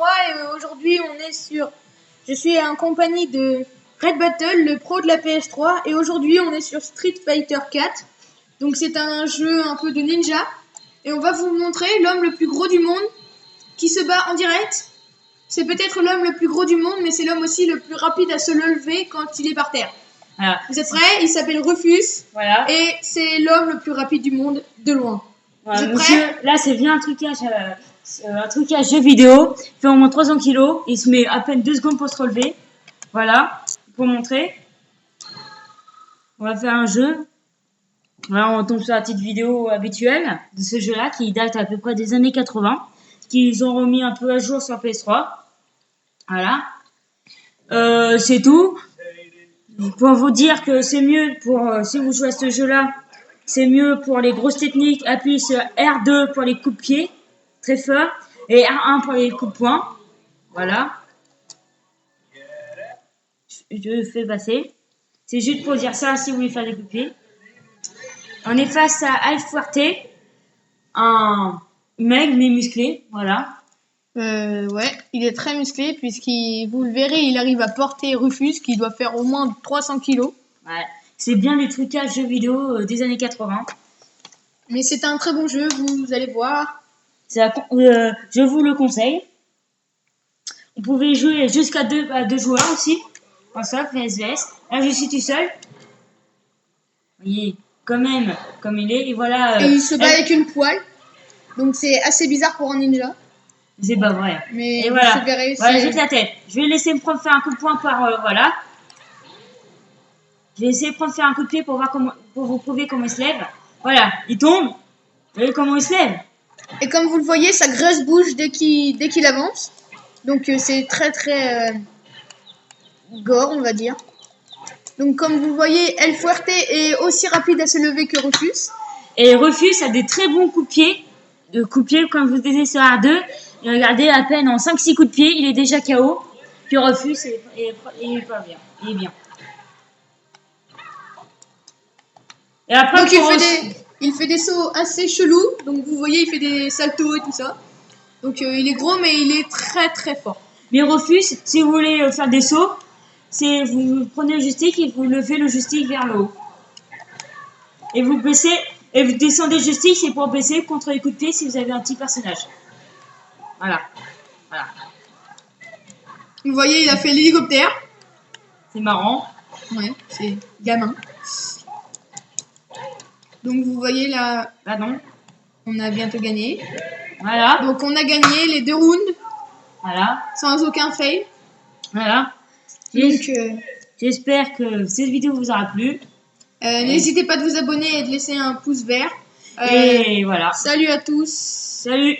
PS3 et aujourd'hui je suis en compagnie de Red Battle, le pro de la PS3 et aujourd'hui on est sur Street Fighter 4. Donc c'est un jeu un peu de ninja et on va vous montrer l'homme le plus gros du monde qui se bat en direct. C'est peut-être l'homme le plus gros du monde mais c'est l'homme aussi le plus rapide à se lever quand il est par terre. Voilà. Vous êtes prêts? Il s'appelle Rufus. Voilà. Et c'est l'homme le plus rapide du monde de loin. Voilà, Vous êtes monsieur, prêts? là c'est bien un trucage jeu vidéo. Il fait au moins 300 kilos. Il se met à peine 2 secondes pour se relever. Voilà, pour montrer. On va faire un jeu. Voilà, on tombe sur la petite vidéo habituelle de ce jeu-là qui date à peu près des années 80. Qu'ils ont remis un peu à jour sur PS3. Voilà. C'est tout. Pour vous dire que c'est mieux si vous jouez à ce jeu-là, c'est mieux pour les grosses techniques. Appuyez sur R2 pour les coups de pied, très fort, et R1 pour les coups de poing. Voilà. Je fais passer. C'est juste pour dire ça si vous voulez faire des coups de pied. On est face à Alfuerte, un mec mais musclé, voilà. Ouais, il est très musclé vous le verrez, il arrive à porter Rufus qui doit faire au moins 300 kilos. Ouais. C'est bien les trucages jeux vidéo des années 80. Mais c'est un très bon jeu, vous allez voir. Je vous le conseille. Vous pouvez jouer jusqu'à deux joueurs aussi. En ça, VSVS. Là, je suis tout seul. Vous voyez, quand même, comme il est. Et voilà. Et il se bat avec une poêle. Donc c'est assez bizarre pour un ninja. C'est pas vrai. Mais et voilà. vous verrez, voilà, jette la tête. Je vais laisser me prendre faire un coup de poing par voilà. Je vais essayer de faire un coup de pied pour vous prouver comment il se lève. Voilà, il tombe. Vous voyez comment il se lève. Et comme vous le voyez, sa graisse bouge dès qu'il avance. Donc c'est très très gore, on va dire. Donc comme vous le voyez, El Fuerte est aussi rapide à se lever que Rufus. Et Rufus a des très bons coups de pied. Comme vous disiez sur R2. Et regardez, à peine en 5-6 coups de pied, il est déjà KO. Puis Rufus est pas bien. Il est bien. Et après, donc il fait des sauts assez chelous. Donc vous voyez, il fait des saltos et tout ça. Donc il est gros, mais il est très très fort. Mais Rufus, si vous voulez faire des sauts, vous prenez le joystick et vous levez le joystick vers le haut. Et vous baissez, et vous descendez le joystick, c'est pour baisser contre les coups de pied si vous avez un petit personnage. Voilà. Voilà. Vous voyez, il a fait l'hélicoptère. C'est marrant. Ouais, c'est gamin. Donc vous voyez là, Pardon. On a bientôt gagné. Voilà. Donc on a gagné les 2 rounds. Voilà. Sans aucun fail. Voilà. Donc j'espère que cette vidéo vous aura plu. N'hésitez pas de vous abonner et de laisser un pouce vert. Et voilà. Salut à tous. Salut.